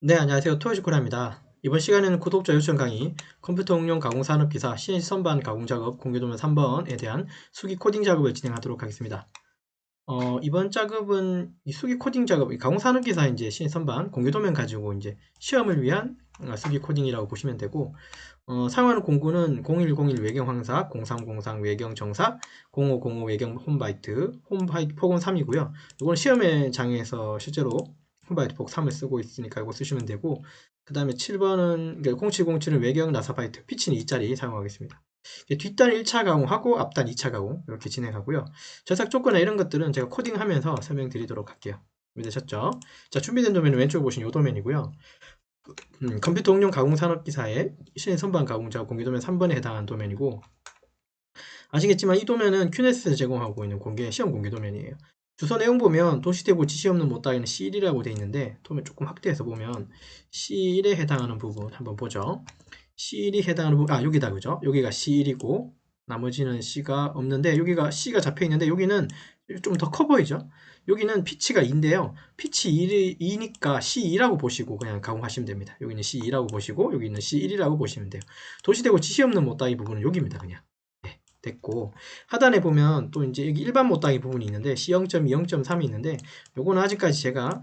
네, 안녕하세요. 토요시코라입니다. 이번 시간에는 구독자 요청 강의, 컴퓨터 응용 가공산업기사 CNC 선반 가공 작업 공개도면 3번에 대한 수기 코딩 작업을 진행하도록 하겠습니다. 이번 작업은 이 수기 코딩 작업, 이 가공산업기사 이제 CNC 선반 공개도면 가지고 이제 시험을 위한 수기 코딩이라고 보시면 되고, 사용하는 공구는 0101 외경 황사, 0303 외경 정사, 0505 외경 홈바이트, 홈바이트 폭은 3이고요. 이건 시험의 장에서 실제로 홈바이트 폭 3을 쓰고 있으니까 이거 쓰시면 되고, 그 다음에 7번은 0707은 외경 나사바이트, 피치는 2짜리 사용하겠습니다. 뒷단 1차 가공하고 앞단 2차 가공 이렇게 진행하고요. 제작 조건이나 이런 것들은 제가 코딩하면서 설명드리도록 할게요. 준비되셨죠? 자, 준비된 도면은 왼쪽에 보시면 이 도면이고요. 컴퓨터 응용 가공 산업기사의 실행 선반 가공 작업 공개 도면 3번에 해당하는 도면이고, 아시겠지만 이 도면은 QNES에서 제공하고 있는 시험 공개 도면이에요. 주소 내용 보면 도시대고 지시 없는 못 따위는 C1이라고 되어 있는데, 도면 조금 확대해서 보면 C1에 해당하는 부분 한번 보죠. C1이 해당하는 부분, 여기다, 그죠? 여기가 C1이고 나머지는 C가 없는데, 여기가 C가 잡혀 있는데 여기는 좀 더 커 보이죠? 여기는 피치가 2인데요. 피치 2니까 C2라고 보시고 그냥 가공하시면 됩니다. 여기는 C2라고 보시고 여기는 C1이라고 보시면 돼요. 도시대고 지시 없는 못 따위 부분은 여기입니다. 그냥. 됐고, 하단에 보면 또 이제 여기 일반 못따기 부분이 있는데 C0.2, 0.3이 있는데, 요거는 아직까지 제가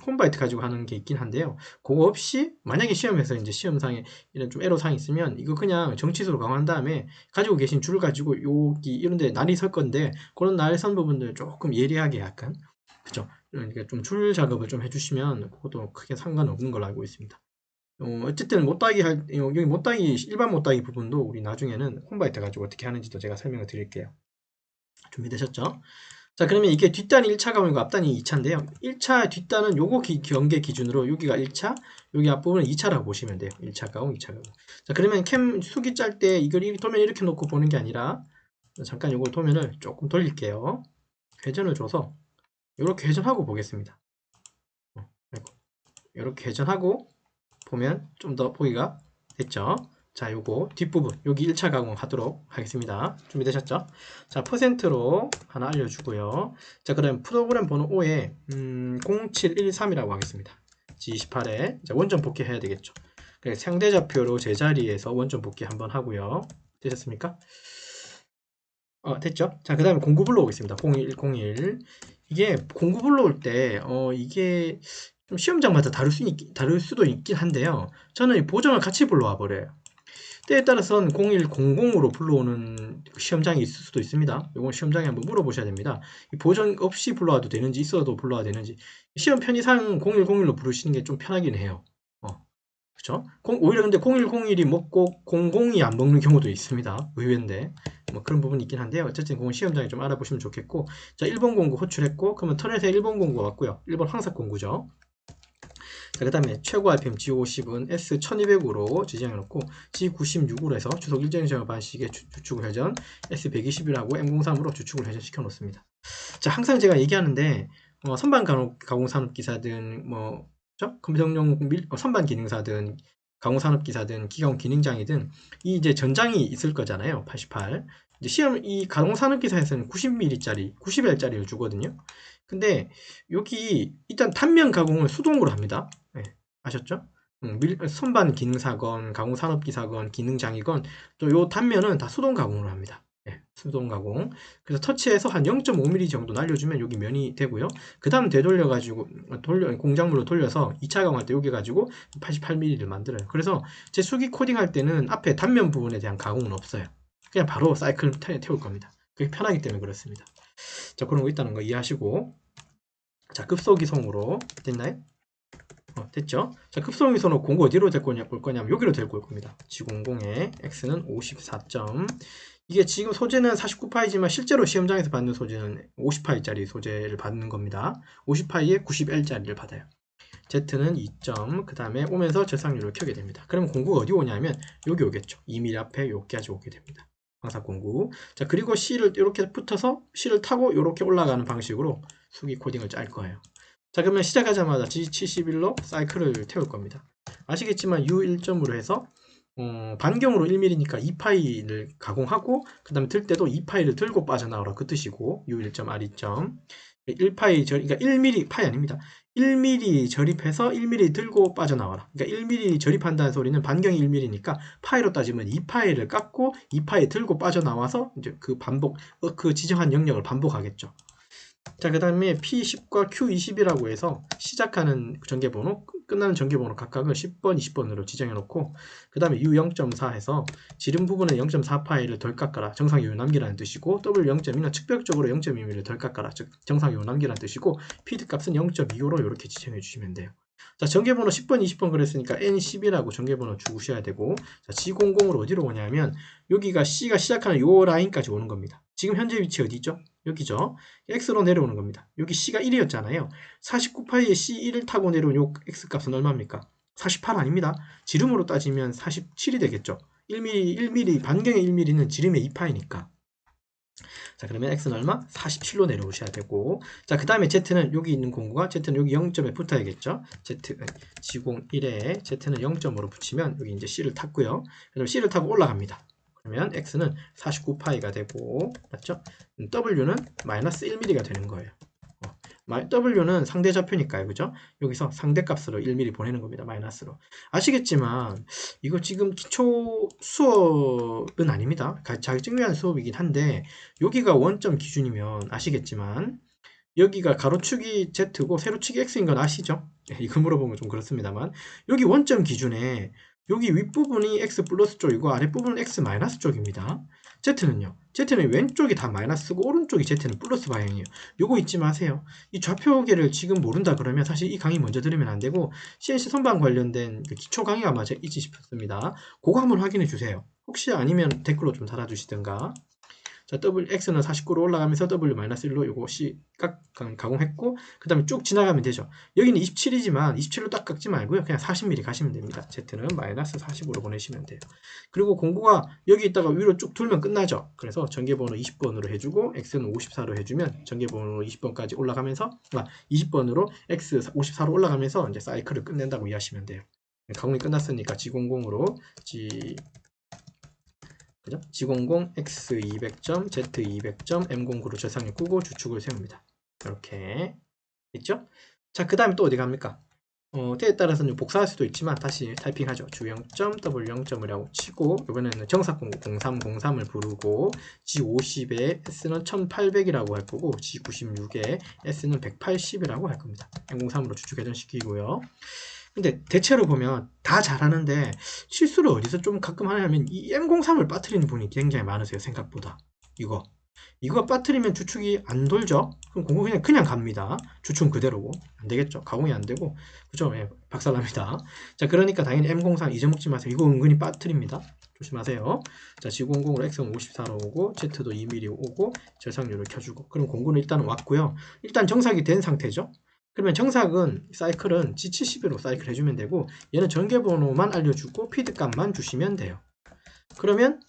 홈바이트 가지고 하는 게 있긴 한데요. 그거 없이 만약에 시험에서 이제 시험상에 이런 좀 에러상이 있으면 이거 그냥 정치수로 강화한 다음에 가지고 계신 줄 가지고 여기 이런데 날이 설 건데, 그런 날 선 부분들 조금 예리하게 약간, 그죠? 그러니까 좀 줄 작업을 좀 해주시면 그것도 크게 상관없는 걸로 알고 있습니다. 어쨌든 여기 못따기, 일반 못따기 부분도 우리 나중에는 홈바이트 가지고 어떻게 하는지도 제가 설명을 드릴게요. 준비되셨죠? 자, 그러면 이게 뒷단이 1차 가공이고 앞단이 2차인데요. 1차 뒷단은 요거 경계 기준으로 여기가 1차, 여기 앞부분은 2차라고 보시면 돼요. 1차 가공, 2차 가공. 자, 그러면 수기 짤 때 이걸 도면 이렇게 놓고 보는 게 아니라, 잠깐 요거 도면을 조금 돌릴게요. 회전을 줘서 이렇게 회전하고 보겠습니다. 이렇게 회전하고 보면 좀 더 보기가 됐죠? 자, 요거 뒷부분, 여기 1차 가공하도록 하겠습니다. 준비되셨죠? 자, 퍼센트로 하나 알려주고요. 자, 그럼 프로그램 번호 5에 0713이라고 하겠습니다. G28에 원점 복귀해야 되겠죠. 상대좌표로 제자리에서 원점 복귀 한번 하고요. 되셨습니까? 됐죠? 자, 그 다음에 공구 불러오겠습니다. 0101. 이게 공구 불러올 때, 이게 좀 시험장마다 다를 수도 있긴 한데요. 저는 이 보정을 같이 불러와 버려요. 때에 따라서는 0100으로 불러오는 시험장이 있을 수도 있습니다. 이건 시험장에 한번 물어보셔야 됩니다. 이 보정 없이 불러와도 되는지, 있어도 불러와도 되는지. 시험 편의상 0101로 부르시는 게 좀 편하긴 해요. 그쵸? 오히려 근데 0101이 먹고 00이 안 먹는 경우도 있습니다. 의외인데. 뭐 그런 부분이 있긴 한데요. 어쨌든 그건 시험장에 좀 알아보시면 좋겠고. 자, 1번 공구 호출했고, 그러면 터렛에 1번 공구가 왔고요. 1번 황삭 공구죠. 자, 그 다음에 최고 RPM G50은 S1200으로 지정해놓고 G96으로 해서 주속 일정 지정 방식의 주축 회전, S120이라고 M03으로 주축을 회전시켜 놓습니다. 자, 항상 제가 얘기하는데 선반 가공산업기사든 컴퓨터용 선반 기능사든 가공산업기사든 기가공 기능장이든 이 이제 전장이 있을 거잖아요. 88. 이제 시험 이 가공산업기사에서는 90mm짜리, 90L짜리를 주거든요. 근데 여기 일단 단면 가공을 수동으로 합니다. 네, 아셨죠? 선반 기능사건, 가공산업기사건, 기능장이건 또 요 단면은 다 수동 가공으로 합니다. 네, 수동 가공. 그래서 터치해서 한 0.5mm 정도 날려주면 여기 면이 되고요. 그 다음 되돌려가지고 공작물로 돌려서 2차 가공할 때 여기 가지고 88mm를 만들어요. 그래서 제 수기 코딩할 때는 앞에 단면 부분에 대한 가공은 없어요. 그냥 바로 사이클 태울 겁니다. 그게 편하기 때문에 그렇습니다. 자, 그런 거 있다는 거 이해하시고, 자, 급소기송으로 됐나요? 됐죠? 자, 급소기송으로 공구 어디로 올 거냐면 여기로 데리고 올 겁니다. G00에 X는 54점. 이게 지금 소재는 49파이지만 실제로 시험장에서 받는 소재는 50파이짜리 소재를 받는 겁니다. 50파이에 90L짜리를 받아요. Z는 2점, 그 다음에 오면서 절삭률을 켜게 됩니다. 그러면 공구가 어디 오냐면 여기 오겠죠. 2mm 앞에 여기까지 오게 됩니다. 황삭 공구. 자, 그리고 C를 이렇게 붙어서 C를 타고 이렇게 올라가는 방식으로 수기 코딩을 짤 거예요. 자, 그러면 시작하자마자 G71로 사이클을 태울 겁니다. 아시겠지만 U1점으로 해서 반경으로 1mm니까 2파이를 가공하고 그 다음에 들 때도 2파이를 들고 빠져나오라 그 뜻이고 U1점 R2점 1파이 그러니까 1mm 파이 아닙니다. 1mm 절입해서 1mm 들고 빠져나와라. 그러니까 1mm 절입한다는 소리는 반경이 1mm니까 파이로 따지면 2파이를 깎고 2파이 들고 빠져나와서 이제 그 반복 그 지정한 영역을 반복하겠죠. 자, 그 다음에 P10과 Q20이라고 해서 시작하는 전개번호, 끝나는 전개번호 각각을 10번, 20번으로 지정해 놓고, 그 다음에 U0.4 해서 지름 부분에 0.4파이를 덜 깎아라. 정상요율 남기라는 뜻이고, W0.2는 측벽적으로 0.2mm를 덜 깎아라. 즉, 정상요율 남기라는 뜻이고, 피드 값은 0.25로 이렇게 지정해 주시면 돼요. 자, 전개번호 10번, 20번 그랬으니까 N10이라고 전개번호 주셔야 되고, 자, G00으로 어디로 오냐면, 여기가 C가 시작하는 요 라인까지 오는 겁니다. 지금 현재 위치 어디죠? 여기죠. X로 내려오는 겁니다. 여기 C가 1이었잖아요. 49파이에 C1을 타고 내려온 요 X값은 얼마입니까? 48 아닙니다. 지름으로 따지면 47이 되겠죠. 1mm, 반경의 1mm는 지름의 2파이니까. 자, 그러면 X는 얼마? 47로 내려오셔야 되고. 자, 그 다음에 Z는 여기 있는 공구가 Z는 여기 0점에 붙어야겠죠. G01에 Z는 0점으로 붙이면 여기 이제 C를 탔고요. 그다음 C를 타고 올라갑니다. 그러면 X는 49파이가 되고, 맞죠? W는 마이너스 1mm가 되는 거예요. W는 상대 좌표니까요, 그죠? 여기서 상대값으로 1mm 보내는 겁니다, 마이너스로. 아시겠지만 이거 지금 기초 수업은 아닙니다. 자격증 위한 수업이긴 한데 여기가 원점 기준이면 아시겠지만 여기가 가로축이 Z고 세로축이 X인 건 아시죠? 이거 물어보면 좀 그렇습니다만 여기 원점 기준에 여기 윗부분이 X 플러스 쪽이고 아랫부분은 X 마이너스 쪽입니다. Z는요. Z는 왼쪽이 다 마이너스고 오른쪽이 Z는 플러스 방향이에요. 요거 잊지 마세요. 이 좌표계를 지금 모른다 그러면 사실 이 강의 먼저 들으면 안 되고 CNC 선반 관련된 그 기초 강의가 맞아 있지 싶습니다. 그거 한번 확인해 주세요. 혹시 아니면 댓글로 좀 달아주시든가. 자, X는 49로 올라가면서 W-1로 요거 C 가공했고, 그 다음에 쭉 지나가면 되죠. 여기는 27이지만 27로 딱 깎지 말고요. 그냥 40mm 가시면 됩니다. Z는 마이너스 40으로 보내시면 돼요. 그리고 공구가 여기 있다가 위로 쭉 돌면 끝나죠. 그래서 전개번호 20번으로 해주고, X는 54로 해주면 전개번호 20번까지 올라가면서, 20번으로 X 54로 올라가면서 이제 사이클을 끝낸다고 이해하시면 돼요. 가공이 끝났으니까 G00으로 그죠? G00, X200점, Z200점, M09로 절상력 끄고 주축을 세웁니다. 이렇게 있죠? 자, 그 다음에 또 어디 갑니까? 때에 따라서는 복사할 수도 있지만 다시 타이핑하죠. 주0점, W0점이라고 치고 이번에는 정사공구 0303을 부르고 G50에 S는 1800이라고 할 거고 G96에 S는 180이라고 할 겁니다. M03으로 주축 회전시키고요. 근데 대체로 보면 다 잘하는데 실수를 어디서 좀 가끔 하냐면 이 M03을 빠뜨리는 분이 굉장히 많으세요. 생각보다. 이거 빠뜨리면 주축이 안 돌죠? 그럼 공구 그냥 갑니다. 주축은 그대로고. 안 되겠죠? 가공이 안 되고. 그죠? 예, 박살납니다. 자, 그러니까 당연히 M03 잊어먹지 마세요. 이거 은근히 빠뜨립니다. 조심하세요. 자, G00으로 X는 54로 오고, Z도 2mm 오고, 절상률을 켜주고. 그럼 공구는 일단 왔고요. 일단 정삭이 된 상태죠? 그러면 정삭은 사이클은 G70으로 사이클 해주면 되고, 얘는 전개번호만 알려주고, 피드값만 주시면 돼요. 그러면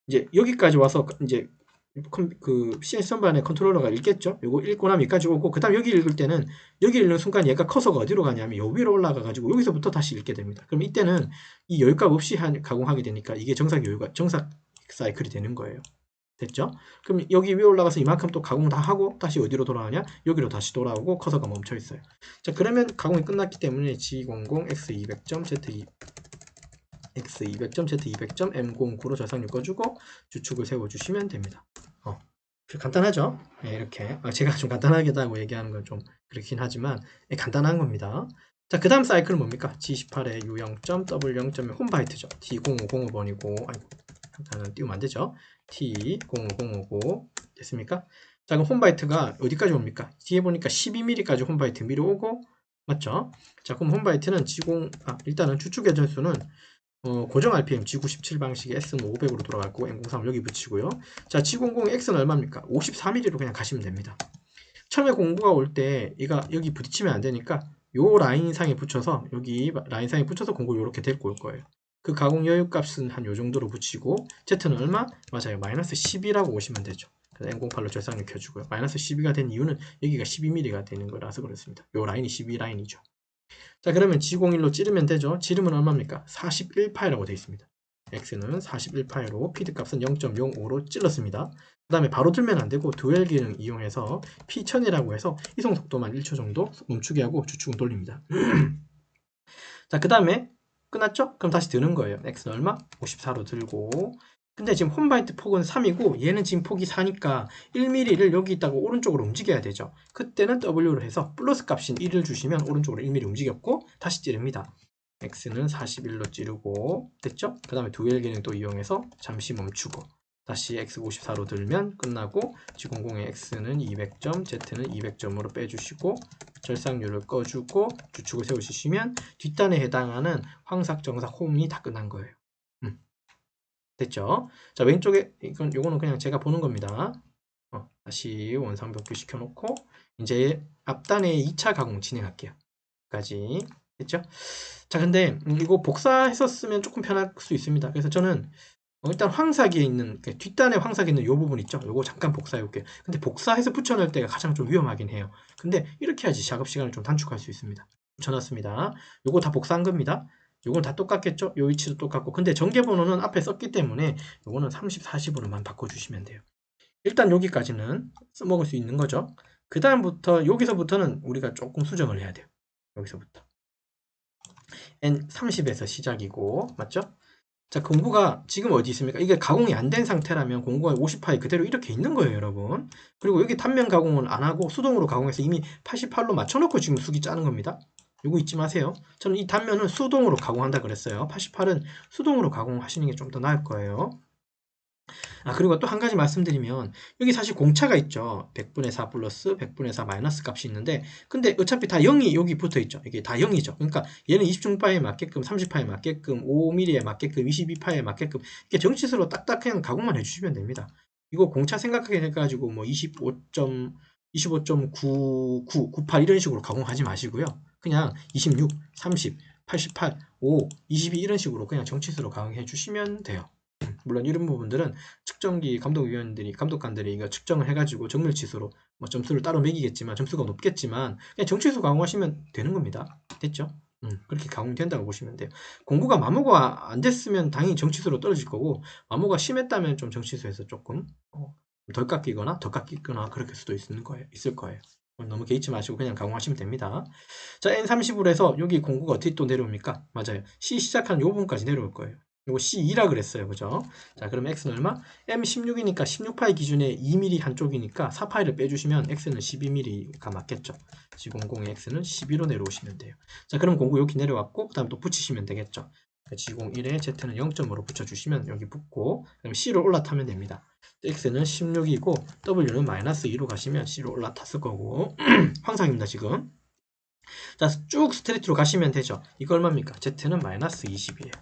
이제 여기까지 와서 이제 그 CNC 선반의 컨트롤러가 읽겠죠? 요거 읽고 나면 여기까지 오고, 그 다음 여기 읽을 때는, 여기 읽는 순간 얘가 커서가 어디로 가냐면 요 위로 올라가가지고 여기서부터 다시 읽게 됩니다. 그럼 이때는 이 여유값 없이 가공하게 되니까 이게 정삭 사이클이 되는 거예요. 됐죠? 그럼 여기 위에 올라가서 이만큼 또 가공 다 하고 다시 어디로 돌아가냐? 여기로 다시 돌아오고 커서가 멈춰 있어요. 자, 그러면 가공이 끝났기 때문에 G00, X200점, X200점, Z200점, M09로 절상률 꺼주고 주축을 세워주시면 됩니다. 간단하죠? 네, 이렇게. 제가 좀 간단하게다고 얘기하는 건 좀 그렇긴 하지만 간단한 겁니다. 자, 그 다음 사이클은 뭡니까? G18에 U0점, W0점의 홈바이트죠. T0505번이고, 아이고, 일단은 띄우면 안 되죠. T0505고, 됐습니까? 자, 그럼 홈바이트가 어디까지 옵니까? 뒤에 보니까 12mm까지 홈바이트 밀어오고, 맞죠? 자, 그럼 홈바이트는 일단은 주축 회전수는 고정 RPM G97 방식의 S는 500으로 돌아갔고 M03을 여기 붙이고요. 자, G00 X는 얼마입니까? 54mm로 그냥 가시면 됩니다. 처음에 공구가 올 때 얘가 여기 부딪히면 안 되니까 요 라인상에 붙여서 여기 라인상에 붙여서 공구를 이렇게 데리고 올 거예요. 그 가공 여유 값은 한 요 정도로 붙이고 Z는 얼마? 맞아요. 마이너스 10이라고 오시면 되죠. 그래서 M08로 절상을 켜주고요. 마이너스 12가 된 이유는 여기가 12mm가 되는 거라서 그렇습니다. 요 라인이 12 라인이죠. 자, 그러면 G01로 찌르면 되죠. 지름은 얼마입니까? 41파이라고 되어 있습니다. x는 41파이로 피드 값은 0.05로 찔렀습니다. 그 다음에 바로 들면 안되고 듀얼 기능 이용해서 p1000이라고 해서 이송 속도만 1초 정도 멈추게 하고 주축은 돌립니다. 자, 그 다음에 끝났죠? 그럼 다시 드는 거예요. x는 얼마? 54로 들고, 근데 지금 홈바이트 폭은 3이고 얘는 지금 폭이 4니까 1mm를 여기 있다가 오른쪽으로 움직여야 되죠. 그때는 W를 해서 플러스 값인 1을 주시면 오른쪽으로 1mm 움직였고 다시 찌릅니다. x는 41로 찌르고 됐죠? 그 다음에 듀얼 기능 또 이용해서 잠시 멈추고 다시 x 54로 들면 끝나고 G00의 x는 200점, z는 200점으로 빼주시고 절삭률을 꺼주고 주축을 세우시면 뒷단에 해당하는 황삭, 정삭, 홈이 다 끝난 거예요. 됐죠? 자, 왼쪽에 요거는 그냥 제가 보는 겁니다. 다시 원상 복귀 시켜놓고 이제 앞단에 2차 가공 진행할게요. 까지 됐죠? 자, 근데 이거 복사했었으면 조금 편할 수 있습니다. 그래서 저는 일단 황삭에 있는 뒷단에 황삭에 있는 요 부분 있죠? 요거 잠깐 복사해 볼게요. 근데 복사해서 붙여넣을 때가 가장 좀 위험하긴 해요. 근데 이렇게 해야지 작업 시간을 좀 단축할 수 있습니다. 붙여놨습니다. 요거 다 복사한 겁니다. 요건 다 똑같겠죠? 요 위치도 똑같고. 근데 전개번호는 앞에 썼기 때문에 요거는 30, 40으로만 바꿔주시면 돼요. 일단 여기까지는 써먹을 수 있는 거죠. 그 다음부터 여기서부터는 우리가 조금 수정을 해야 돼요. 여기서부터 N30에서 시작이고 맞죠? 자, 공구가 지금 어디 있습니까? 이게 가공이 안 된 상태라면 공구가 50파이 그대로 이렇게 있는 거예요, 여러분. 그리고 여기 단면 가공을 안 하고 수동으로 가공해서 이미 88로 맞춰놓고 지금 수기 짜는 겁니다. 요거 잊지 마세요. 저는 이 단면은 수동으로 가공한다 그랬어요. 88은 수동으로 가공하시는 게 좀 더 나을 거예요. 그리고 또 한 가지 말씀드리면 여기 사실 공차가 있죠. 100분의 4 플러스 100분의 4 마이너스 값이 있는데 근데 어차피 다 0이 여기 붙어 있죠. 이게 다 0이죠. 그러니까 얘는 20중파에 맞게끔 30파에 맞게끔 5mm에 맞게끔 22파에 맞게끔 이렇게 정치수로 딱딱 그냥 가공만 해주시면 됩니다. 이거 공차 생각해가지고 뭐 25.9998 이런 식으로 가공하지 마시고요. 그냥 26, 30, 88, 5, 22 이런 식으로 그냥 정치수로 가공해 주시면 돼요. 물론 이런 부분들은 측정기 감독관들이 이거 측정을 해가지고 정밀치수로 뭐 점수를 따로 매기겠지만 점수가 높겠지만 그냥 정치수 가공하시면 되는 겁니다. 됐죠? 그렇게 가공된다고 보시면 돼요. 공구가 마모가 안 됐으면 당연히 정치수로 떨어질 거고 마모가 심했다면 좀 정치수에서 조금 덜 깎이거나 더 깎이거나 그렇게 수도 있을 거예요. 너무 개의치 마시고 그냥 가공하시면 됩니다. 자, N30으로 해서 여기 공구가 어떻게 또 내려옵니까? 맞아요. C 시작한 요 부분까지 내려올 거예요. 이거 C2라 그랬어요. 그죠? 자, 그럼 X는 얼마? M16이니까 16파이 기준에 2mm 한쪽이니까 4파이를 빼주시면 X는 12mm가 맞겠죠. G00의 X는 12로 내려오시면 돼요. 자, 그럼 공구 여기 내려왔고, 그 다음 또 붙이시면 되겠죠. G01에 Z는 0점으로 붙여주시면 여기 붙고, 그럼 C로 올라타면 됩니다. X는 16이고, W는 마이너스 2로 가시면 C로 올라탔을 거고, 황상입니다, 지금. 자, 쭉 스트레이트로 가시면 되죠. 이거 얼마입니까? Z는 마이너스 20이에요.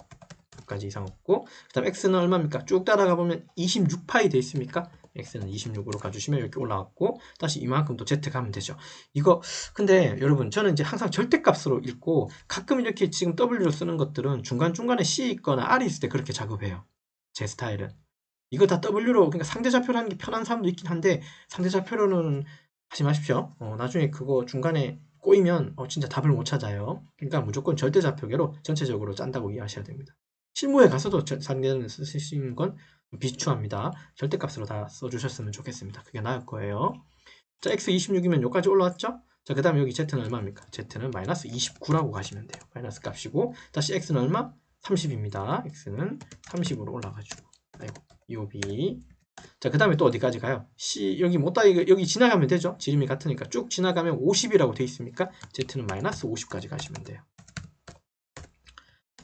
까지 이상 없고 그 다음 x는 얼마입니까? 쭉 따라가 보면 26파이 돼 있습니까? x는 26으로 가주시면 이렇게 올라왔고 다시 이만큼 또 z 가면 되죠. 이거 근데 여러분 저는 이제 항상 절대값으로 읽고 가끔 이렇게 지금 w로 쓰는 것들은 중간중간에 c 있거나 r이 있을 때 그렇게 작업해요. 제 스타일은 이거 다 w로 그러니까 상대좌표로 하는 게 편한 사람도 있긴 한데 상대좌표로는 하지 마십시오. 나중에 그거 중간에 꼬이면 진짜 답을 못 찾아요. 그러니까 무조건 절대좌표계로 전체적으로 짠다고 이해하셔야 됩니다. 실무에 가서도 상대는 쓰시는 건 비추합니다. 절대값으로 다 써주셨으면 좋겠습니다. 그게 나을 거예요. 자, x 26이면 여기까지 올라왔죠? 자, 그 다음에 여기 z는 얼마입니까? z는 마이너스 29라고 가시면 돼요. 마이너스 값이고 다시 x는 얼마? 30입니다. x는 30으로 올라가지고 아이고, EOB. 자, 그 다음에 또 어디까지 가요? C, 여기 못다, 여기 지나가면 되죠? 지름이 같으니까 쭉 지나가면 50이라고 돼 있습니까? z는 마이너스 50까지 가시면 돼요.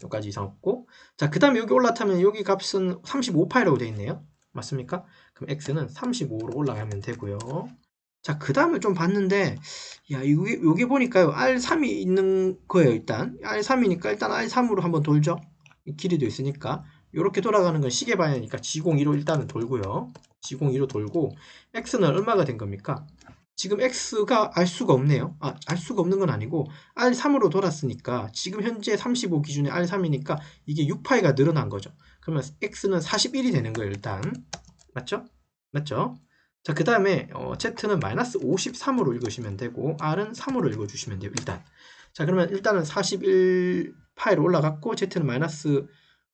여기까지 이상 없고 자, 그 다음에 여기 올라타면 여기 값은 35파이라고 되어 있네요. 맞습니까? 그럼 x는 35로 올라가면 되고요. 자, 그 다음에 좀 봤는데 야, 여기 보니까요 R3이 있는 거예요. 일단 R3이니까 일단 R3으로 한번 돌죠. 길이도 있으니까 이렇게 돌아가는 건 시계 방향이니까 G02로 일단은 돌고요. G02로 돌고 x는 얼마가 된 겁니까? 지금 x가 알 수가 없네요. 알 수가 없는 건 아니고 R3으로 돌았으니까 지금 현재 35 기준에 R3이니까 이게 6파이가 늘어난 거죠. 그러면 x는 41이 되는 거예요. 일단 맞죠? 맞죠? 자, 그 다음에 z는 마이너스 53으로 읽으시면 되고 r은 3으로 읽어주시면 돼요. 일단 자, 그러면 일단은 41파이로 올라갔고 z는 마이너스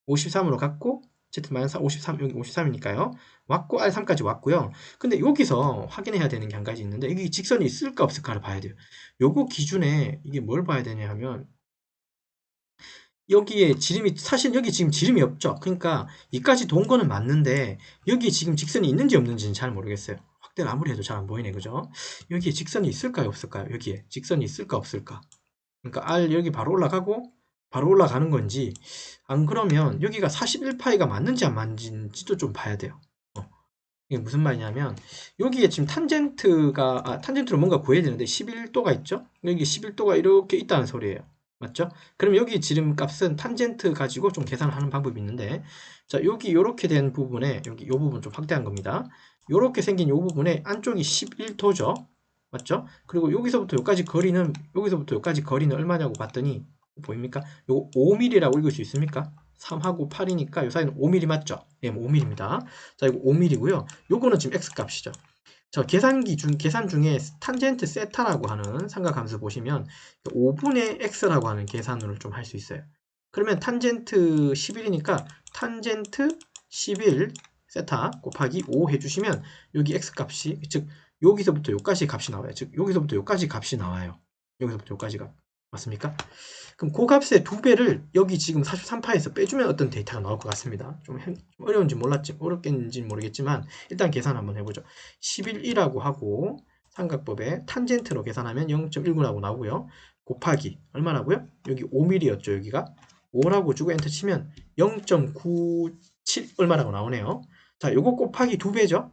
53으로 갔고 Z-53 여기 53이니까요. 왔고 R3까지 왔고요. 근데 여기서 확인해야 되는 게 한 가지 있는데 여기 직선이 있을까 없을까를 봐야 돼요. 요거 기준에 이게 뭘 봐야 되냐 하면 여기에 지름이 사실 여기 지금 지름이 없죠. 그러니까 이까지 돈 거는 맞는데 여기 지금 직선이 있는지 없는지는 잘 모르겠어요. 확대를 아무리 해도 잘 안 보이네, 그죠? 여기에 직선이 있을까요, 없을까요? 여기에 직선이 있을까 없을까? 그러니까 R 여기 바로 올라가고 바로 올라가는 건지 안 그러면 여기가 41파이가 맞는지 안 맞는지도 좀 봐야 돼요. 이게 무슨 말이냐면 여기에 지금 탄젠트로 뭔가 구해야 되는데 11도가 있죠? 여기 11도가 이렇게 있다는 소리예요. 맞죠? 그럼 여기 지름 값은 탄젠트 가지고 좀 계산을 하는 방법이 있는데 자, 여기 이렇게 된 부분에 여기 이 부분 좀 확대한 겁니다. 이렇게 생긴 이 부분에 안쪽이 11도죠. 맞죠? 그리고 여기서부터 여기까지 거리는 얼마냐고 봤더니 보입니까? 요거 5mm라고 읽을 수 있습니까? 3하고 8이니까 요 사이는 5mm 맞죠? 예, 5mm입니다. 자, 이거 5mm고요. 요거는 지금 x값이죠. 저 계산 중에 탄젠트 세타라고 하는 삼각함수 보시면 5분의 x라고 하는 계산을 좀 할 수 있어요. 그러면 탄젠트 11이니까 탄젠트 11 세타 곱하기 5 해주시면 여기 x값이 즉 여기서부터 여기까지 값이 나와요. 즉 여기서부터 여기까지 값이 나와요. 여기서부터 여기까지 값 맞습니까? 그럼 그 값의 2배를 여기 지금 43파에서 빼주면 어떤 데이터가 나올 것 같습니다. 좀 어렵겠는지 모르겠지만 일단 계산 한번 해보죠. 11이라고 하고 삼각법에 탄젠트로 계산하면 0.19라고 나오고요. 곱하기 얼마라고요? 여기 5mm였죠. 여기가 5라고 주고 엔터 치면 0.97 얼마라고 나오네요. 자, 요거 곱하기 2배죠.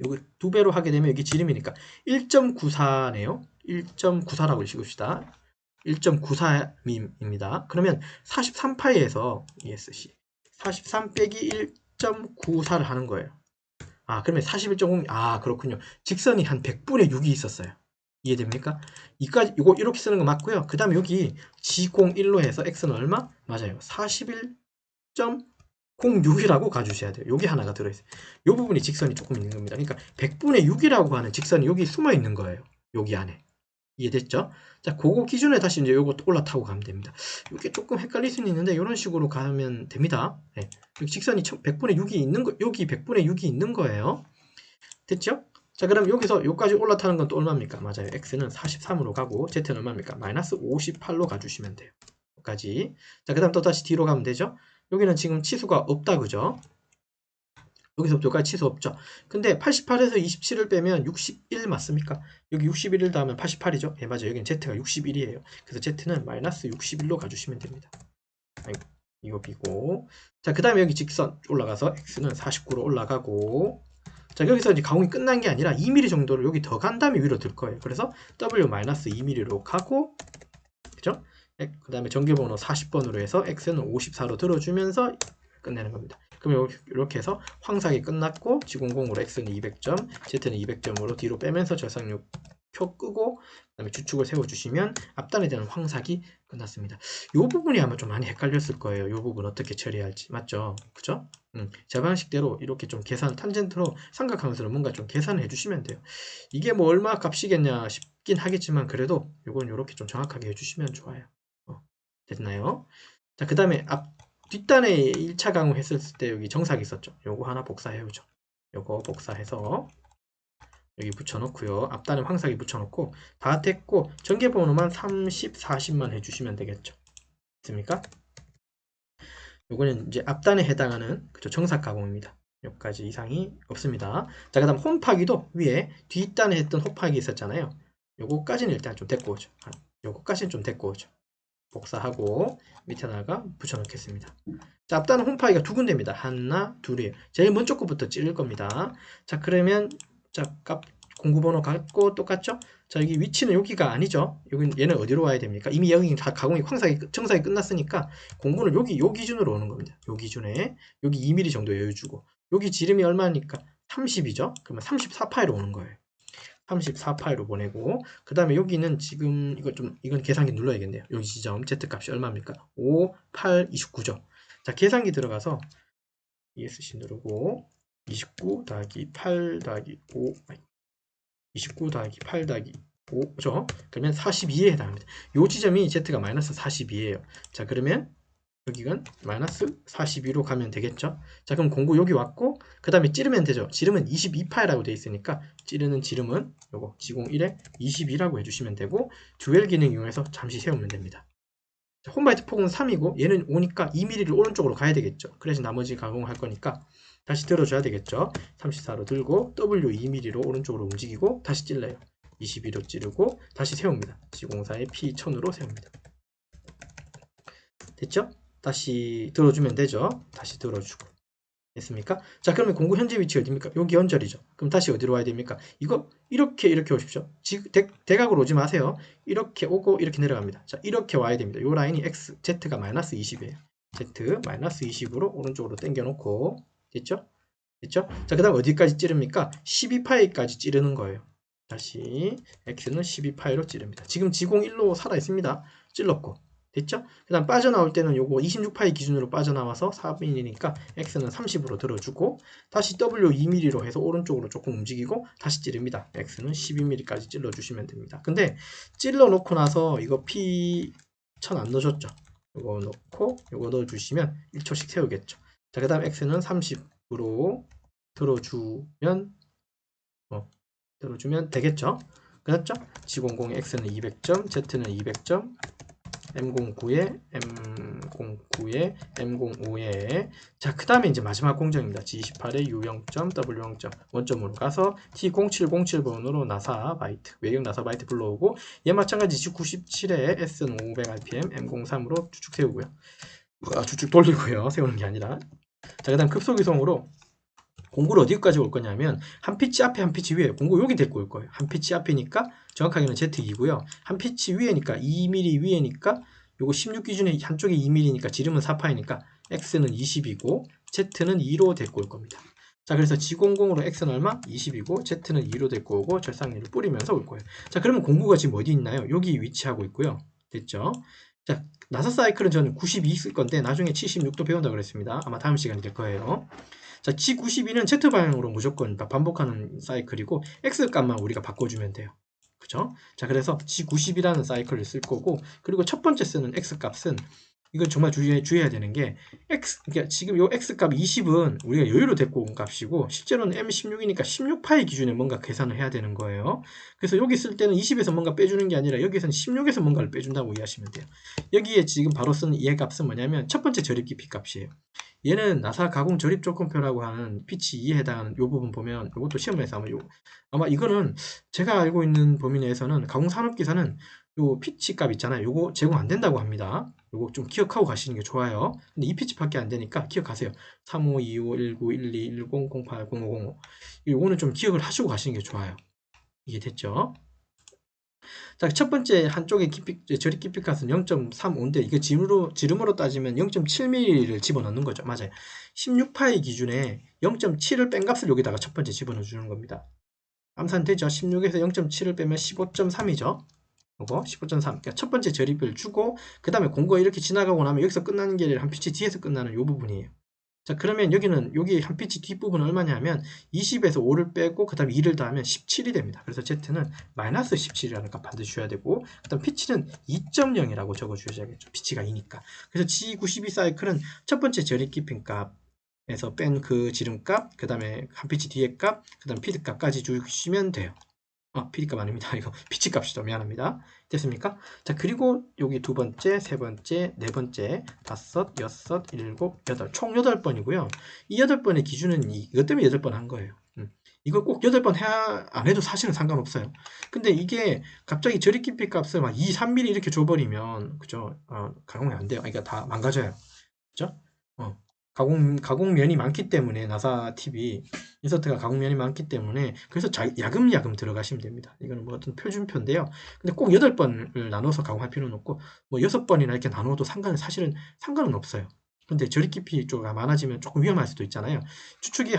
요거 2배로 하게 되면 여기 지름이니까 1.94네요. 1.94라고 읽읍시다. 1.94입니다. 그러면 43파이에서 ESC 43 빼기 1.94를 하는 거예요. 아, 그러면 41.0 그렇군요. 직선이 한 100분의 6이 있었어요. 이해됩니까? 이거 이렇게 쓰는 거 맞고요. 그 다음에 여기 G01로 해서 X는 얼마? 맞아요. 41.06이라고 가주셔야 돼요. 여기 하나가 들어있어요. 이 부분이 직선이 조금 있는 겁니다. 그러니까 100분의 6이라고 하는 직선이 여기 숨어 있는 거예요. 여기 안에. 이해됐죠? 자, 그거 기준에 다시 이제 요거 올라타고 가면 됩니다. 이게 조금 헷갈릴 수는 있는데 이런 식으로 가면 됩니다. 네. 여기 직선이 100분의 6이 있는 거, 여기 100분의 6이 있는 거예요. 됐죠? 자, 그럼 여기서 여기까지 올라타는 건 또 얼마입니까? 맞아요. x는 43으로 가고 z는 얼마입니까? 마이너스 58로 가주시면 돼요. 여기까지. 자, 그 다음 또 다시 뒤로 가면 되죠? 여기는 지금 치수가 없다, 그죠? 여기서부터 여기까지 치수 없죠. 근데 88에서 27을 빼면 61 맞습니까? 여기 61을 더하면 88이죠. 예, 맞아요. 여기는 z가 61이에요. 그래서 z는 마이너스 61로 가주시면 됩니다. 이거 비고. 자, 그 다음에 여기 직선 올라가서 x는 49로 올라가고. 자, 여기서 이제 가공이 끝난 게 아니라 2mm 정도를 여기 더 간 다음에 위로 들 거예요. 그래서 w-2mm로 가고, 그죠? 그 다음에 전개번호 40번으로 해서 x는 54로 들어주면서 끝내는 겁니다. 그럼 이렇게 해서 황삭이 끝났고 G00으로 X는 200점, Z는 200점으로 뒤로 빼면서 절삭력 표 끄고 그다음에 주축을 세워주시면 앞단에 대한 황삭이 끝났습니다. 이 부분이 아마 좀 많이 헷갈렸을 거예요. 이 부분 어떻게 처리해야 할지. 맞죠? 그죠? 제 방식대로 이렇게 좀 계산, 탄젠트로 삼각함수로 뭔가 좀 계산을 해주시면 돼요. 이게 뭐 얼마 값이겠냐 싶긴 하겠지만 그래도 이건 이렇게 좀 정확하게 해주시면 좋아요. 됐나요? 자, 그 다음에 뒷단에 1차 강우 했을 때 여기 정삭이 있었죠. 요거 하나 복사해오죠. 요거 복사해서 여기 붙여놓고요. 앞단에 황삭이 붙여놓고 다 됐고 전개번호만 30, 40만 해주시면 되겠죠. 됐습니까? 요거는 이제 앞단에 해당하는 그죠, 정삭 가공입니다. 여기까지 이상이 없습니다. 자, 그 다음 홈파기도 위에 뒷단에 했던 홈파기 있었잖아요. 요거까지는 일단 좀 데리고 오죠. 요거까지는 좀 데리고 오죠. 복사하고 밑에다가 붙여놓겠습니다. 자, 앞단은 홈파이가 두 군데입니다. 하나, 둘이에요. 제일 먼저 거부터 찌를 겁니다. 자, 그러면 자, 공구번호 같고 똑같죠? 자, 여기 위치는 여기가 아니죠? 얘는 어디로 와야 됩니까? 이미 여기 다 가공이 정삭이 끝났으니까 공구는 여기 요 기준으로 오는 겁니다. 요 기준에 여기 2mm 정도 여유 주고 여기 지름이 얼마니까 30이죠? 그러면 34파이로 오는 거예요. 34파이로 보내고 그 다음에 여기는 지금 이건 계산기 눌러야겠네요. 여기 지점 z값이 얼마입니까? 5, 8, 29죠. 자, 계산기 들어가서 ESC 누르고 29 더하기 8 더하기 5 29 더하기 8 더하기 5죠. 그러면 42에 해당합니다. 요 지점이 z가 마이너스 42예요. 자, 그러면 여기는 마이너스 42로 가면 되겠죠. 자, 그럼 공구 여기 왔고, 그 다음에 찌르면 되죠. 지름은 22파이라고 되어 있으니까, 찌르는 지름은 요거 지공 1에 22라고 해주시면 되고, 듀얼 기능 이용해서 잠시 세우면 됩니다. 자, 홈바이트 폭은 3이고, 얘는 5니까 2mm를 오른쪽으로 가야 되겠죠. 그래서 나머지 가공을 할 거니까, 다시 들어줘야 되겠죠. 34로 들고, W 2mm로 오른쪽으로 움직이고, 다시 찔러요. 22로 찌르고, 다시 세웁니다. G04에 P1000으로 세웁니다. 됐죠? 다시 들어주면 되죠. 다시 들어주고. 됐습니까? 자, 그러면 공구 현재 위치 어디입니까? 여기 연절이죠. 그럼 다시 어디로 와야 됩니까? 이거 이렇게 오십시오. 대각으로 오지 마세요. 이렇게 오고 이렇게 내려갑니다. 자, 이렇게 와야 됩니다. 이 라인이 X, Z가 마이너스 20이에요. Z 마이너스 20으로 오른쪽으로 당겨 놓고, 됐죠? 됐죠? 자, 그 다음 어디까지 찌릅니까? 12파이까지 찌르는 거예요. 다시 X는 12파이로 찌릅니다. 지금 G01로 살아 있습니다. 찔렀고. 됐죠? 그 다음 빠져나올 때는 요거 26파이 기준으로 빠져나와서 4mm니까 X는 30으로 들어주고, 다시 W 2mm로 해서 오른쪽으로 조금 움직이고 다시 찌릅니다. X는 12mm까지 찔러주시면 됩니다. 근데 찔러 놓고 나서 이거 P1000 안 넣어줬죠? 요거 넣고 요거 넣어주시면 1초씩 세우겠죠. 자, 그 다음 X는 30으로 들어주면 되겠죠? 그렇죠? G00의 X는 200점, Z는 200점, M09에 M05에 자, 그 다음에 이제 마지막 공정입니다. G28에 U0점, W0점 원점으로 가서 T0707번으로 나사 바이트, 외경 나사 바이트 불러오고, 얘 마찬가지 G97에 S는 500rpm, M03으로 추측 세우고요. 추측 돌리고요. 세우는 게 아니라. 자, 그 다음 급속이송으로 공구를 어디까지 올 거냐면, 한 피치 앞에 한 피치 위에, 공구 여기 데리고 올 거예요. 한 피치 앞이니까 정확하게는 Z2고요. 한 피치 위에니까 2mm 위에니까 요거 16 기준에 한쪽에 2mm니까 지름은 4파이니까 X는 20이고 Z는 2로 데리고 올 겁니다. 자, 그래서 G00으로 X는 얼마? 20이고 Z는 2로 데리고 오고 절상리를 뿌리면서 올 거예요. 자, 그러면 공구가 지금 어디 있나요? 여기 위치하고 있고요. 됐죠? 자, 나사 사이클은 저는 92 있을 건데 나중에 76도 배운다고 그랬습니다. 아마 다음 시간이 될 거예요. 자, G92는 Z방향으로 무조건 반복하는 사이클이고 X값만 우리가 바꿔주면 돼요. 그죠? 자, 그래서 G90이라는 사이클을 쓸 거고, 그리고 첫 번째 쓰는 X값은, 이건 정말 주의해야 되는 게, 그러니까 지금 요 X값 20은 우리가 여유로 데리고 온 값이고, 실제로는 M16이니까 16파이 기준에 뭔가 계산을 해야 되는 거예요. 그래서 여기 쓸 때는 20에서 뭔가 빼주는 게 아니라 여기서는 16에서 뭔가를 빼준다고 이해하시면 돼요. 여기에 지금 바로 쓰는 이 값은 뭐냐면 첫 번째 절입 깊이 값이에요. 얘는 나사 가공 절입 조건표라고 하는 피치 2에 해당하는 이 부분 보면, 이것도 시험에서 아마 이거는 제가 알고 있는 범위 내에서는 가공 산업기사는 요 피치 값 있잖아요. 요거 제공 안 된다고 합니다. 요거 좀 기억하고 가시는 게 좋아요. 근데 이 피치밖에 안 되니까 기억하세요. 35, 25, 19, 12, 10, 08, 0505. 요거는 좀 기억을 하시고 가시는 게 좋아요. 이게 됐죠? 자, 첫 번째 한쪽에 절입 깊이 값은 0.35인데 이게 지름으로 따지면 0.7mm를 집어넣는 거죠. 맞아요. 16파이 기준에 0.7을 뺀 값을 여기다가 첫 번째 집어넣어 주는 겁니다. 암산되죠? 16에서 0.7을 빼면 15.3이죠. 이거 15.3. 그러니까 첫 번째 절입을 주고, 그 다음에 공거 이렇게 지나가고 나면 여기서 끝나는 게 아니라 한 피치 뒤에서 끝나는 이 부분이에요. 자, 그러면 여기 한 피치 뒷부분은 얼마냐면 20에서 5를 빼고 그 다음에 2를 더하면 17이 됩니다. 그래서 Z는 마이너스 17이라는 값 받으셔야 되고, 그 다음 피치는 2.0이라고 적어주셔야겠죠. 피치가 2니까. 그래서 G92 사이클은 첫 번째 절입 깊이 값에서 뺀 그 지름값, 그 다음에 한 피치 뒤에 값, 그 다음 피드 값까지 주시면 돼요. PD값 아닙니다. 이거 피치 값이죠. 미안합니다. 됐습니까? 자, 그리고 여기 두 번째, 세 번째, 네 번째, 다섯, 여섯, 일곱, 여덟. 총 8번이고요. 이 8번의 기준은 이것 때문에 8번 한 거예요. 이거 꼭 8번 안 해도 사실은 상관없어요. 근데 이게 갑자기 절입 깊이 값을 막 2, 3mm 이렇게 줘버리면, 그죠? 가공이 안 돼요. 그러니까 다 망가져요. 그죠? 가공면이 많기 때문에, 나사 팁이 인서트가 가공면이 많기 때문에, 그래서 야금야금 들어가시면 됩니다. 이거는 뭐 어떤 표준표인데요. 근데 꼭 8번을 나눠서 가공할 필요는 없고, 뭐 6번이나 이렇게 나눠도 사실은 상관은 없어요. 근데 절입 깊이 가 많아지면 조금 위험할 수도 있잖아요. 추측이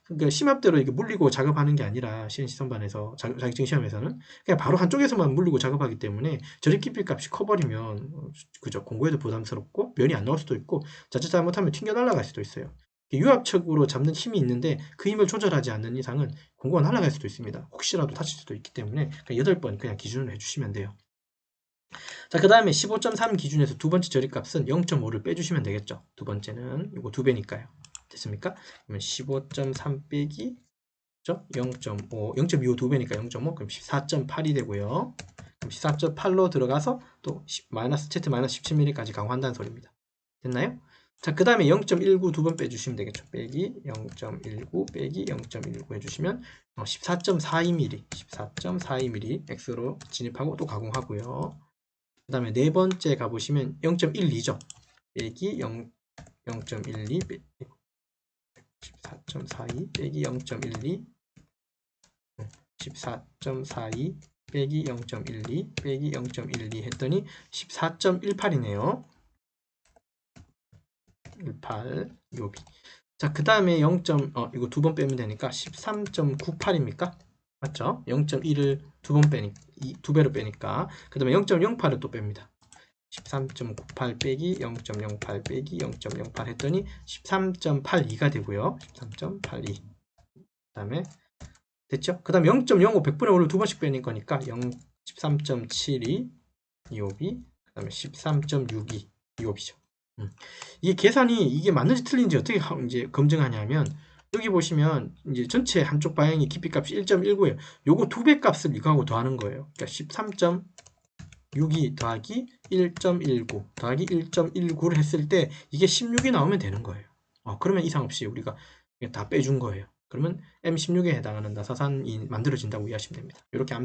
그러니까 심합대로 이게 물리고 작업하는 게 아니라, CNC 선반에서 자격증 시험에서는 그냥 바로 한쪽에서만 물리고 작업하기 때문에 절입 깊이 값이 커버리면 그죠, 공구에도 부담스럽고 면이 안 나올 수도 있고, 자칫 잘못하면 튕겨 날아갈 수도 있어요. 유압척으로 잡는 힘이 있는데 그 힘을 조절하지 않는 이상은 공구가 날아갈 수도 있습니다. 혹시라도 다칠 수도 있기 때문에 8번 그냥 기준으로 해주시면 돼요. 자, 그 다음에 15.3 기준에서 두 번째 저리값은 0.5를 빼주시면 되겠죠. 두 번째는 이거 2배니까요. 됐습니까? 그러면 15.3 빼기 0.5, 0.25 2배니까 0.5, 그럼 14.8이 되고요. 그럼 14.8로 들어가서 또 마이너스 Z 마이너스 17mm까지 강화한다는 소리입니다. 됐나요? 자, 그 다음에 0.19 두 번 빼주시면 되겠죠. 빼기 0.19 빼기 0.19 해주시면 14.42mm, 14.42mm x로 진입하고 또 가공하고요. 그 다음에 네 번째 가보시면 0.12죠. 빼기 0.12 14.42 빼기 0.12 14.42 빼기 0.12 빼기 0.12 했더니 14.18이네요. 18 요비. 자, 그 다음에 이거 두 번 빼면 되니까 13.98입니까? 맞죠? 0.1을 두 번 빼니까, 두 배로 빼니까. 그 다음에 0.08을 또 뺍니다. 13.98 빼기 0.08 빼기 0.08 했더니 13.82가 되고요. 13.82. 그 다음에 됐죠? 그 다음에 0.05 100분의 5를 두 번씩 빼는 거니까 13.72 이옵이, 그 다음에 13.62 이옵이죠. 이게 계산이 이게 맞는지 틀린지 어떻게 이제 검증하냐면, 여기 보시면 이제 전체 한쪽 방향의 깊이 값이 1.19예요. 요거 2배 값을 이거하고 더하는 거예요. 그러니까 13.62 더하기 1.19 더하기 1.19를 했을 때 이게 16이 나오면 되는 거예요. 그러면 이상 없이 우리가 다 빼준 거예요. 그러면 M16에 해당하는 나사산이 만들어진다고 이해하시면 됩니다. 이렇게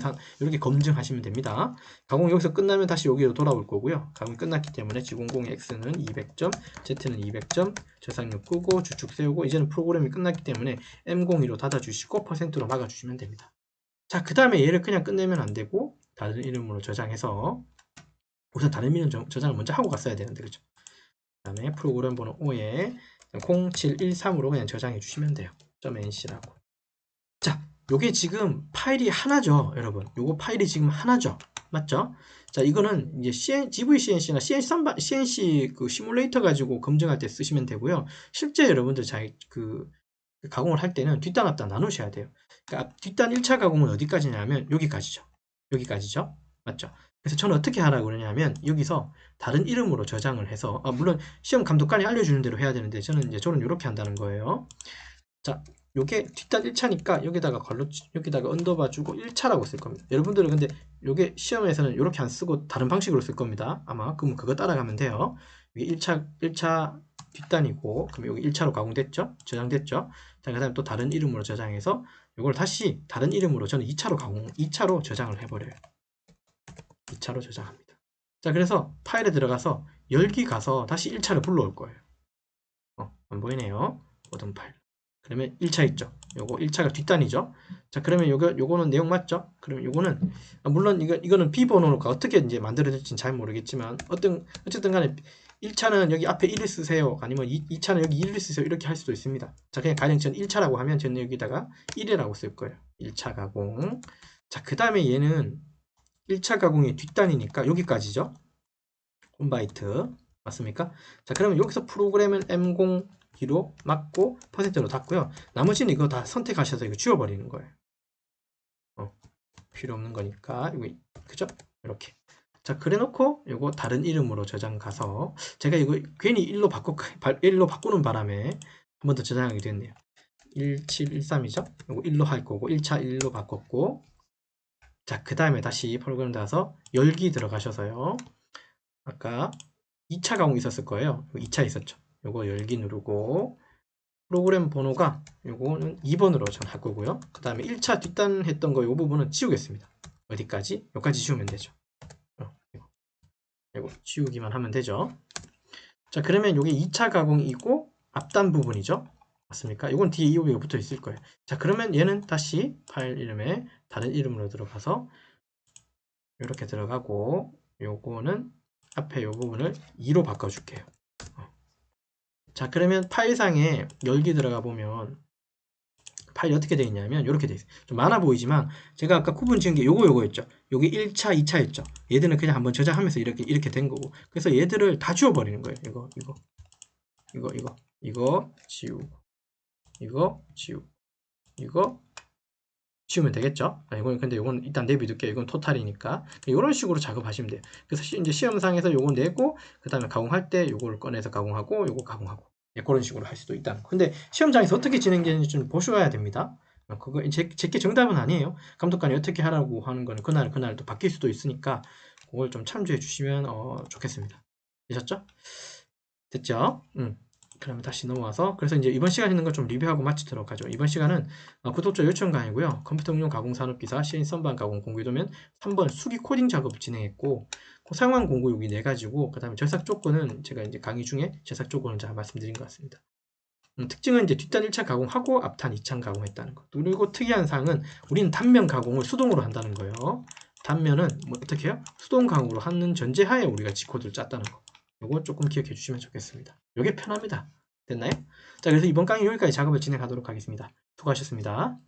검증하시면 됩니다. 가공 여기서 끝나면 다시 여기로 돌아올 거고요. 가공이 끝났기 때문에 G00의 X는 200점, Z는 200점, 저상력 끄고 주축 세우고, 이제는 프로그램이 끝났기 때문에 M02로 닫아주시고 %로 막아주시면 됩니다. 자, 그 다음에 얘를 그냥 끝내면 안 되고 다른 이름으로 저장해서, 우선 다른 이름 저장을 먼저 하고 갔어야 되는데, 그렇죠? 그 다음에 프로그램 번호 5에 0713으로 그냥 저장해 주시면 돼요. .nc라고. 자, 요게 지금 파일이 하나죠, 여러분. 요거 파일이 지금 하나죠. 맞죠? 자, 이거는 이제 GVCNC나 CNC 그 시뮬레이터 가지고 검증할 때 쓰시면 되고요. 실제 여러분들 가공을 할 때는 뒷단 앞단 나누셔야 돼요. 그러니까 뒷단 1차 가공은 어디까지냐면 여기까지죠. 여기까지죠. 맞죠? 그래서 저는 어떻게 하라고 그러냐면, 여기서 다른 이름으로 저장을 해서, 물론 시험 감독관이 알려주는 대로 해야 되는데, 저는 이렇게 한다는 거예요. 자, 요게 뒷단 1차니까 여기다가 언더바 주고 1차라고 쓸 겁니다. 여러분들은 근데 요게 시험에서는 이렇게 안 쓰고 다른 방식으로 쓸 겁니다. 아마 그럼 그거 따라가면 돼요. 이게 1차 뒷단이고, 그럼 여기 1차로 가공됐죠? 저장됐죠? 자, 그 다음에 또 다른 이름으로 저장해서 요걸 다시 다른 이름으로 저는 2차로 저장을 해버려요. 2차로 저장합니다. 자, 그래서 파일에 들어가서 열기 가서 다시 1차를 불러올 거예요. 안 보이네요. 모든 파일. 그러면 1차 있죠. 요거 1차가 뒷단이죠. 자, 그러면 요거는 내용 맞죠? 그러면 요거는, 물론 이거는 비번호가 어떻게 이제 만들어질지는 잘 모르겠지만, 어쨌든 간에 1차는 여기 앞에 1을 쓰세요. 아니면 2차는 여기 1을 쓰세요. 이렇게 할 수도 있습니다. 자, 그냥 가령 저는 1차라고 하면 저는 여기다가 1이라고 쓸 거예요. 1차 가공. 자, 그 다음에 얘는 1차 가공의 뒷단이니까 여기까지죠. 홈바이트. 맞습니까? 자, 그러면 여기서 프로그램은 M02로 맞고 %로 닫고요. 나머지는 이거 다 선택하셔서 이거 지워버리는 거예요. 필요 없는 거니까. 이거, 그죠? 이렇게. 자, 그래 놓고 이거 다른 이름으로 저장 가서, 제가 이거 괜히 1로 바꾸는 바람에 한 번 더 저장하게 됐네요. 1713이죠? 이거 1로 할 거고, 1차 1로 바꿨고, 자, 그 다음에 다시 프로그램 닫아서 열기 들어가셔서요. 아까 2차 가공 있었을 거예요. 2차 있었죠. 요거 열기 누르고, 프로그램 번호가 요거는 2번으로 전 할 거고요. 그 다음에 1차 뒷단 했던 거 요 부분은 지우겠습니다. 어디까지? 여기까지 지우면 되죠. 이거 지우기만 하면 되죠. 자, 그러면 요게 2차 가공이고 앞단 부분이죠. 맞습니까? 이건 뒤에 이오비가 붙어 있을 거예요. 자, 그러면 얘는 다시 파일 이름에 다른 이름으로 들어가서 이렇게 들어가고, 요거는 앞에 요 부분을 2로 바꿔줄게요. 자, 그러면 파일상에 열기 들어가 보면 파일이 어떻게 되어 있냐면 이렇게 되어 있어요. 좀 많아 보이지만 제가 아까 구분 지은 게 요거였죠. 요게 1차, 2차였죠. 얘들은 그냥 한번 저장하면서 이렇게 된 거고. 그래서 얘들을 다 지워버리는 거예요. 이거 지우고, 이거 지우고, 이거 지우면 되겠죠? 이건 근데 이건 일단 내비둘게요. 이건 토탈이니까 이런 식으로 작업하시면 돼요. 그래서 이제 시험상에서 요거 내고 그 다음에 가공할 때 요거를 꺼내서 가공하고 요거 가공하고 그런 식으로 할 수도 있다. 근데 시험장에서 어떻게 진행되는지 좀 보셔야 됩니다. 그거 제게 정답은 아니에요. 감독관이 어떻게 하라고 하는 거는 그날 또 바뀔 수도 있으니까 그걸 좀 참조해 주시면 좋겠습니다. 되셨죠? 됐죠? 그러면 다시 넘어와서 그래서 이제 이번 시간 있는 거 좀 리뷰하고 마치도록 하죠. 이번 시간은 구독자 요청 강의고요. 컴퓨터 응용 가공 산업기사 시인 선반 가공 공구 도면 3번 수기 코딩 작업을 진행했고 그 사용한 공구 여기 4가지고 그 다음에 제작 조건은 제가 이제 강의 중에 제작 조건을 잘 말씀드린 것 같습니다. 특징은 이제 뒷단 1차 가공하고 앞단 2차 가공했다는 거. 그리고 특이한 사항은 우리는 단면 가공을 수동으로 한다는 거예요. 단면은 뭐 어떻게 해요? 수동 가공으로 하는 전제하에 우리가 G코드를 짰다는 거. 요거 조금 기억해 주시면 좋겠습니다. 요게 편합니다. 됐나요? 자, 그래서 이번 강의 여기까지 작업을 진행하도록 하겠습니다. 수고하셨습니다.